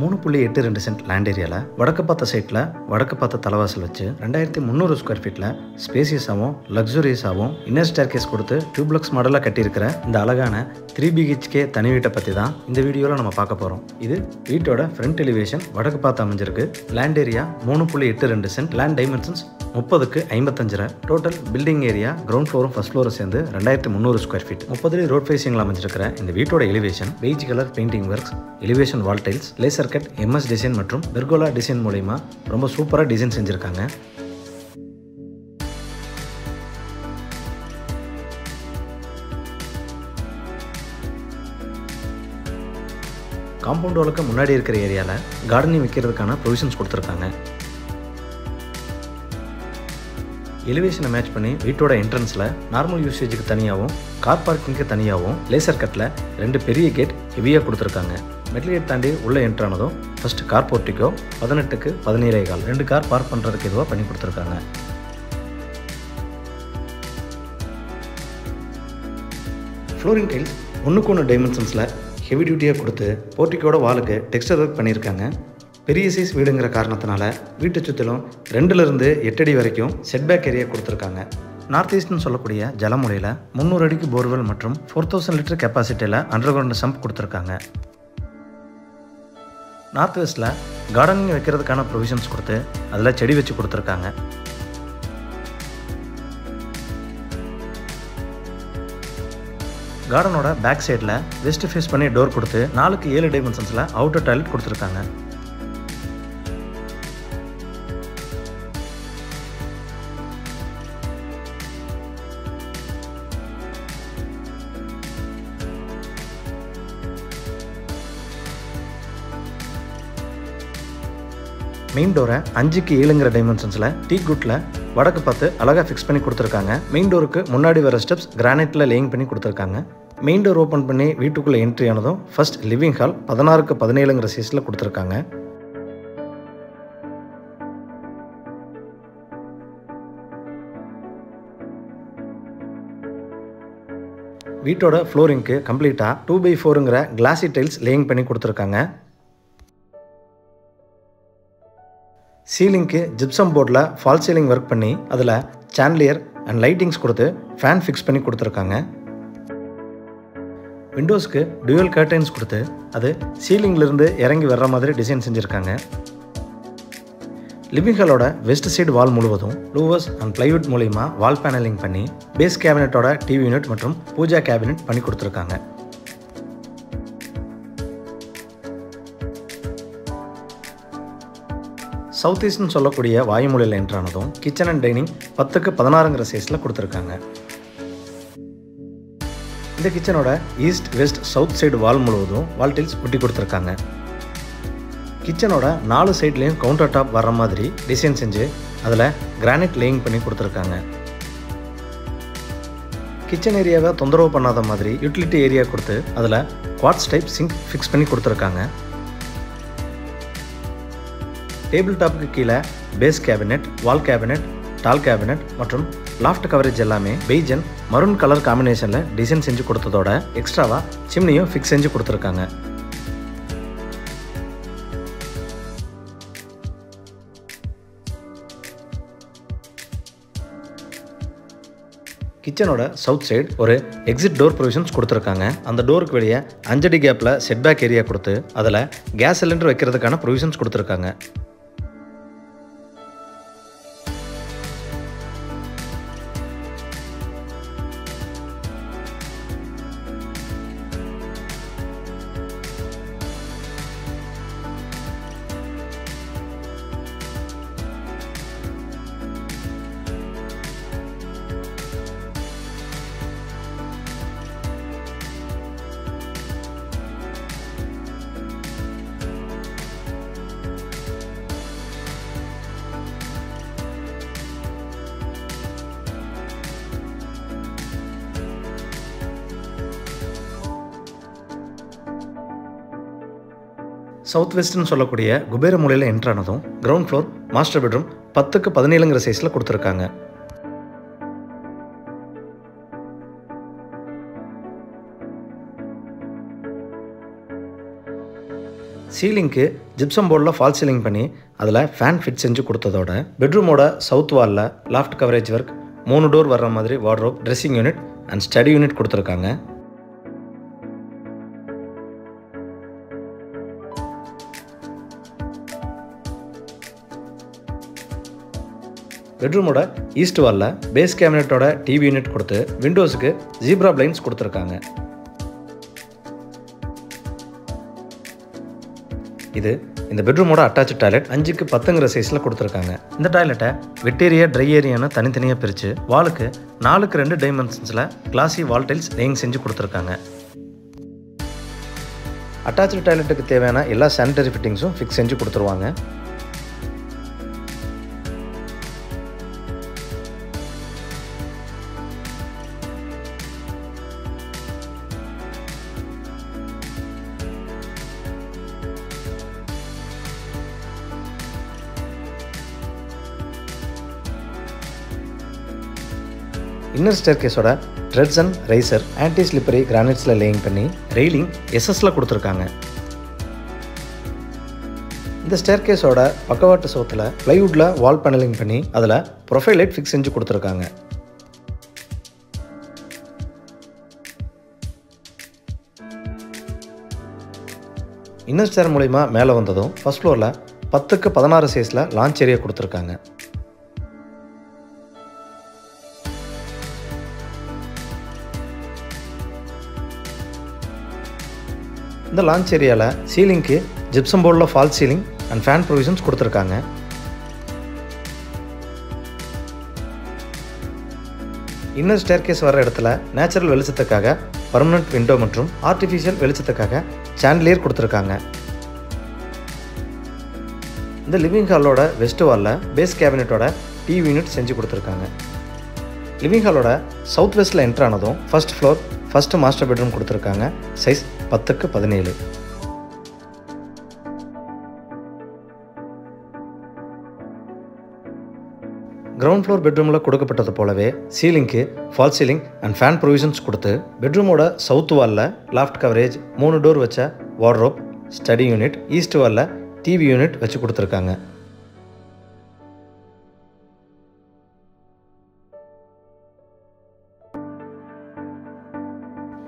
3.82 cent land ஏரியாவில் வடக்கு பார்த்த சைட்டில் வடக்கு பார்த்த தலைவாசல் வச்சு 2300 ஸ்கொயர் ஃபீட்டில் ஸ்பேசியஸாகவும் லக்ஸுரியஸாகவும் இன்னர் ஸ்டேர்கேஸ் கொடுத்து டியூப்ளக்ஸ் மாடலாக கட்டியிருக்கிற இந்த அழகான 3 BHK தனி வீட்டை பற்றி தான் இந்த வீடியோவில் நம்ம பார்க்க போகிறோம். இது வீட்டோட ஃப்ரண்ட் எலிவேஷன் வடக்கு பார்த்து அமைஞ்சிருக்கு. Land area 3.82 cent, land dimensions 30க்கு 55, டோட்டல் பில்டிங் ஏரியா கிரவுண்ட் ஃப்ளோரும் ஃபர்ஸ்ட் ஃப்ளோரும் சேர்ந்து 2300 ஸ்கொயர் ஃபீட். 30 ரோட் ஃபேசிங்கில் அமைஞ்சிருக்கிற இந்த வீட்டோட elevation beige colour painting works, elevation வால் tiles, laser cut, MS design மற்றும் பெர்கோலா டிசைன் மூலமா ரொம்ப சூப்பராக டிசைன் செஞ்சுருக்காங்க. காம்பவுண்ட் வாலுக்கு முன்னாடி இருக்கிற ஏரியாவில் கார்டனிங் வைக்கிறதுக்கான ப்ரொவிஷன்ஸ் கொடுத்துருக்காங்க. எலிவேஷனை மேட்ச் பண்ணி வீட்டோட என்ட்ரன்ஸில் நார்மல் யூசேஜுக்கு தனியாகவும் கார் பார்க்கிங்க்கு தனியாகவும் லேசர் கட்டில் 2 பெரிய கேட் ஹெவியாக கொடுத்துருக்காங்க. மெட்டல் கேட் தாண்டி உள்ளே என்ட்ரானதும் ஃபஸ்ட்டு கார் போர்ட்டிக்கோ 18க்கு 17.25 2 கார் பார்க் பண்ணுறதுக்கு இதுவாக பண்ணி கொடுத்துருக்காங்க. ஃப்ளோரிங் டைல்ஸ் 1:1 டைமென்ஷன்ஸில் ஹெவி டியூட்டியாக கொடுத்து போர்ட்டிக்கோட வாலுக்கு டெக்ஸ்டர் ஒர்க் பண்ணியிருக்காங்க. பெரிய சைஸ் வீடுங்கிற காரணத்தினால வீட்டை சுற்றிலும் 2லிருந்து 8 அடி வரைக்கும் செட்பேக் ஏரியா கொடுத்துருக்காங்க. நார்த் ஈஸ்ட்னு சொல்லக்கூடிய ஜலமுறையில் 300 அடிக்கு போர்வெல் மற்றும் 4000 லிட்டர் கெப்பாசிட்டியில் அண்டர் கிரவுண்ட் சம்ப் கொடுத்துருக்காங்க. நார்த் வெஸ்ட்டில் கார்டனிங் வைக்கிறதுக்கான ப்ரொவிஷன்ஸ் கொடுத்து அதில் செடி வச்சு கொடுத்துருக்காங்க. கார்டனோட பேக் சைடில் வெஸ்ட் ஃபேஸ் பண்ணி டோர் கொடுத்து 4க்கு 7 டைமென்ஷன்ஸில் அவுட்டர் டாய்லெட் கொடுத்துருக்காங்க. மெயின் டோரை 5க்கு 7ங்கிற டைமென்ஷன்ஸில் டீக் குட்டில் வடக்கு பார்த்து அழகாக ஃபிக்ஸ் பண்ணி கொடுத்துருக்காங்க. மெயின் டோருக்கு முன்னாடி வர ஸ்டெப்ஸ் கிரானைட்டில் லேயிங் பண்ணி கொடுத்துருக்காங்க. மெயின் டோர் ஓப்பன் பண்ணி வீட்டுக்குள்ளே என்ட்ரி ஆனதும் ஃபர்ஸ்ட் லிவிங் ஹால் 16க்கு 17ங்கிற சைஸில் கொடுத்துருக்காங்க. வீட்டோட ஃப்ளோரிங்க்கு கம்ப்ளீட்டாக 2x4ங்கிற கிளாசி டைல்ஸ் லேயிங் பண்ணி கொடுத்துருக்காங்க. சீலிங்க்கு ஜிப்சம் போர்டில் ஃபால் சீலிங் ஒர்க் பண்ணி அதில் சாண்ட்லியர் அண்ட் லைட்டிங்ஸ் கொடுத்து ஃபேன் ஃபிக்ஸ் பண்ணி கொடுத்துருக்காங்க. விண்டோஸ்க்கு டியூவல் கர்டைன்ஸ் கொடுத்து அது சீலிங்கிலிருந்து இறங்கி வர்ற மாதிரி டிசைன் செஞ்சுருக்காங்க. லிவிங் ஹாலோட வெஸ்ட் சைடு வால் முழுவதும் லூவர்ஸ் அண்ட் பிளைவுட் மூலிமா வால் பேனலிங் பண்ணி பேஸ் கேபினட்டோட டிவி யூனிட் மற்றும் பூஜா கேபினட் பண்ணி கொடுத்துருக்காங்க. சவுத் ஈஸ்ட்னு சொல்லக்கூடிய வாயுமொழியில் என்ட்ரானதும் கிச்சன் அண்ட் டைனிங் 10க்கு 16ங்கிற சைஸில் கொடுத்துருக்காங்க. இந்த கிச்சனோட east west south side wall முழுவதும் வால் டைல்ஸ் ஒட்டி கொடுத்துருக்காங்க. கிச்சனோட 4 சைட்லேயும் கவுண்டர் டாப் வர்ற மாதிரி டிசைன் செஞ்சு அதில் கிரானைட் லேயிங் பண்ணி கொடுத்துருக்காங்க. கிச்சன் ஏரியாவை தொந்தரவு பண்ணாத மாதிரி யூட்டிலிட்டி ஏரியா கொடுத்து அதில் குவார்ட்ஸ் டைப் சிங்க் ஃபிக்ஸ் பண்ணி கொடுத்துருக்காங்க. டேபிள் டாப்புக்கு கீழே பேஸ் கேபினெட், வால் கேபினெட், டால் கேபினெட் மற்றும் லாஃப்ட் கவரேஜ் எல்லாமே பெய்ஜ் அண்ட் மரூன் கலர் காம்பினேஷனில் டிசைன் செஞ்சு கொடுத்ததோட எக்ஸ்ட்ராவாக சிம்னியும் ஃபிக்ஸ் செஞ்சு கொடுத்துருக்காங்க. கிச்சனோட சவுத் சைடு ஒரு எக்ஸிட் டோர் ப்ரொவிஷன்ஸ் கொடுத்துருக்காங்க. அந்த டோருக்கு வெளியே 5 அடி கேப்பில் செட்பேக் ஏரியா கொடுத்து அதில் கேஸ் சிலிண்டர் வைக்கிறதுக்கான ப்ரொவிஷன்ஸ் கொடுத்துருக்காங்க. சவுத் வெஸ்ட்னு சொல்லக்கூடிய குபேர மூலையில் என்ட்ரானதும் கிரவுண்ட் ஃப்ளோர் மாஸ்டர் பெட்ரூம் 10க்கு 17ங்கிற சைஸில் கொடுத்துருக்காங்க. சீலிங்க்கு ஜிப்சம் போர்டில் ஃபால் சீலிங் பண்ணி அதில் ஃபேன் ஃபிட் செஞ்சு கொடுத்ததோட பெட்ரூமோட சவுத் வாலில் லாஃப்ட் கவரேஜ் ஒர்க், 3 டோர் வர்ற மாதிரி wardrobe, dressing unit and study unit கொடுத்துருக்காங்க. பெட்ரூமோட ஈஸ்ட் வாலில் பேஸ் கேபினட்டோட டிவி யூனிட் கொடுத்து விண்டோஸுக்கு ஜீப்ரா பிளைன்ஸ் கொடுத்துருக்காங்க. இது இந்த பெட்ரூமோட அட்டாச் டாய்லெட் 5க்கு 10ங்கிற சைஸில் கொடுத்துருக்காங்க. இந்த டாய்லெட்டை வெட் ஏரியா, ட்ரை ஏரியான்னு தனித்தனியாக பிரித்து வாலுக்கு 4க்கு 2 டைமென்ஷன்ஸில் கிளாசி வால் டைல்ஸ் லேயிங் செஞ்சு கொடுத்துருக்காங்க. அட்டாச்சு டாய்லெட்டுக்கு தேவையான எல்லா சானிட்டரி ஃபிட்டிங்ஸும் ஃபிக்ஸ் செஞ்சு கொடுத்துருவாங்க. இன்னர் ஸ்டேர்கேஸோட threads and riser anti slippery கிரானைட்ஸில் லேயிங் பண்ணி ரெயிலிங் எஸ்எஸ்ல கொடுத்துருக்காங்க. இந்த ஸ்டேர்கேஸோட பக்கவாட்டு சோத்தில் ப்ளைவுட்டில் வால் பேனலிங் பண்ணி அதில் ப்ரொஃபைல் லைட் ஃபிக்ஸ் செஞ்சு கொடுத்துருக்காங்க. இன்னர் ஸ்டேர் மூலிமா மேலே வந்ததும் ஃபர்ஸ்ட் ஃப்ளோரில் 10க்கு 16 சைஸில் லான்ச் ஏரியா கொடுத்துருக்காங்க. இந்த லான்ச் ஏரியாவில் சீலிங்க்கு ஜிப்சம் போர்டில் fall ceiling and fan provisions கொடுத்துருக்காங்க. இன்னர் ஸ்டேர்கேஸ் வர இடத்துல நேச்சுரல் வெளிச்சத்துக்காக பர்மனன்ட் விண்டோ மற்றும் ஆர்டிஃபிஷியல் வெளிச்சத்துக்காக சாண்டிலியர் கொடுத்துருக்காங்க. இந்த லிவிங் ஹாலோட வெஸ்ட் வாலில் பேஸ் கேபினட்டோட டிவி யூனிட் செஞ்சு கொடுத்துருக்காங்க. லிவிங் ஹாலோட சவுத் வெஸ்ட்டில் என்ட்ரு ஆனதும் first floor first master bedroom கொடுத்துருக்காங்க. சைஸ் 10க்கு 17. கிரவுண்ட் ஃப்ளோர் பெட்ரூமில் கொடுக்கப்பட்டது போலவே சீலிங்க்கு fall ceiling and fan provisions கொடுத்து பெட்ரூமோட சவுத் வாலில் லாஃப்ட் கவரேஜ், 3 டோர் வச்ச வார்ட்ரோப், ஸ்டடி யூனிட், ஈஸ்ட் வாலில் டிவி யூனிட் வச்சு கொடுத்துருக்காங்க.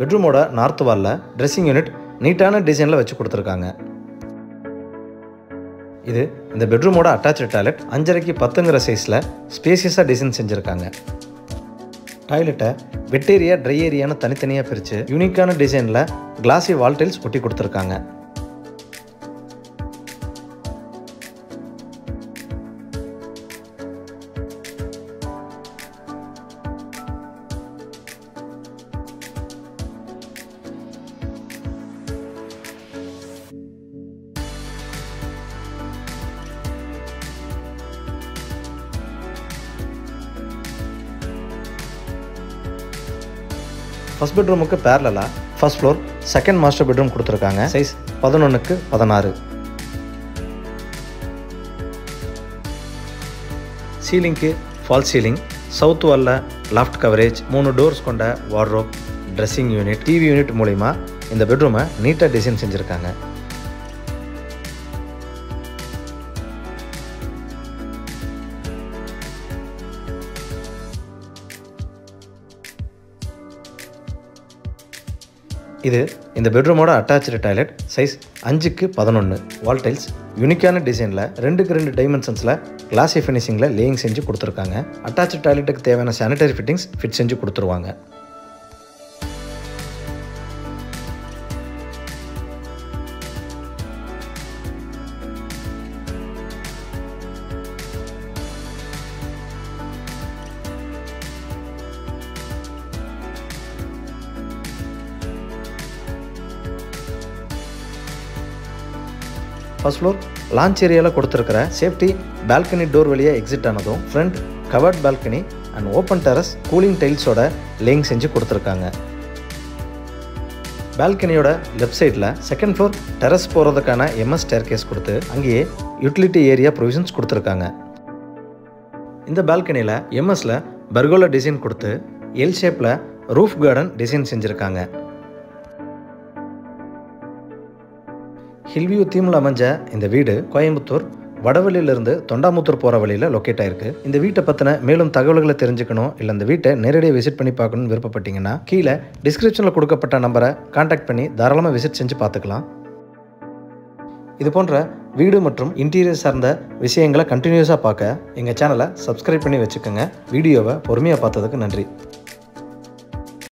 பெட்ரூமோட நார்த் வாலில் ட்ரெஸ்ஸிங் யூனிட் நீட்டான டிசைனில் வச்சு கொடுத்துருக்காங்க. இது இந்த பெட்ரூமோட அட்டாச்சு டாய்லெட் 5.5க்கு 10ங்கிற சைஸில் ஸ்பேசியஸாக டிசைன் செஞ்சுருக்காங்க. டாய்லெட்டை வெட் ஏரியா, ட்ரை ஏரியான்னு தனித்தனியாக பிரித்து யூனிக்கான டிசைனில் கிளாசி வால் டைல்ஸ் ஒட்டி கொடுத்துருக்காங்க. ஃபர்ஸ்ட் பெட்ரூமுக்கு பேரலா first floor second master bedroom கொடுத்துருக்காங்க. சைஸ் 11க்கு 16. சீலிங்க்கு ஃபால் சீலிங், சவுத் வாலில் லாஃப்ட் கவரேஜ், 3 டோர்ஸ் கொண்ட wardrobe, dressing unit, TV unit மூலிமா இந்த பெட்ரூமை நீட்டாக டிசைன் செஞ்சுருக்காங்க. இது இந்த பெட்ரூமோட அட்டாச்சு டாய்லெட். சைஸ் 5க்கு 11. வால் டைல்ஸ் யூனிக்கான டிசைனில் 2க்கு 2 டைமென்ஷன்ஸில் கிளாசி ஃபினிஷிங்கில் லேயிங் செஞ்சு கொடுத்துருக்காங்க. அட்டாச்சு டாய்லெட்டுக்கு தேவையான சானிட்டரி ஃபிட்டிங்ஸ் ஃபிட் செஞ்சு கொடுத்துருவாங்க. ஃபர்ஸ்ட் ஃப்ளோர் லான்ச் ஏரியாவில் கொடுத்துருக்கிற சேஃப்டி பால்கனி டோர் வழியாக எக்ஸிட் ஆனதும் front covered balcony and open terrace cooling டைல்ஸோட லேயிங் செஞ்சு கொடுத்துருக்காங்க. பால்கனியோட லெஃப்ட் சைடில் செகண்ட் ஃப்ளோர் டெரஸ் போகிறதுக்கான எம்எஸ் ஸ்டேர்கேஸ் கொடுத்து அங்கேயே யூட்டிலிட்டி ஏரியா ப்ரொவிஷன்ஸ் கொடுத்துருக்காங்க. இந்த பால்கனியில் எம்எஸ்ல பர்கோலா டிசைன் கொடுத்து எல் ஷேப்பில் ரூஃப் கார்டன் டிசைன் செஞ்சுருக்காங்க. ஹில்வியூ தீமில் அமைஞ்ச இந்த வீடு கோயம்புத்தூர் வடவழியிலிருந்து தொண்டாமுத்தூர் போகிற வழியில் லொக்கேட் ஆயிருக்கு. இந்த வீட்டை பற்றின மேலும் தகவல்களை தெரிஞ்சுக்கணும், இல்லை இந்த வீட்டை நேரடியாக விசிட் பண்ணி பார்க்கணும்னு விருப்பப்பட்டீங்கன்னா கீழே டிஸ்கிரிப்ஷனில் கொடுக்கப்பட்ட நம்பரை கான்டாக்ட் பண்ணி தாராளமாக விசிட் செஞ்சு பார்த்துக்கலாம். இது போன்ற வீடு மற்றும் இன்டீரியர் சார்ந்த விஷயங்களை கண்டினியூஸாக பார்க்க எங்கள் சேனலை சப்ஸ்கிரைப் பண்ணி வச்சுக்கோங்க. வீடியோவை பொறுமையாக பார்த்ததுக்கு நன்றி.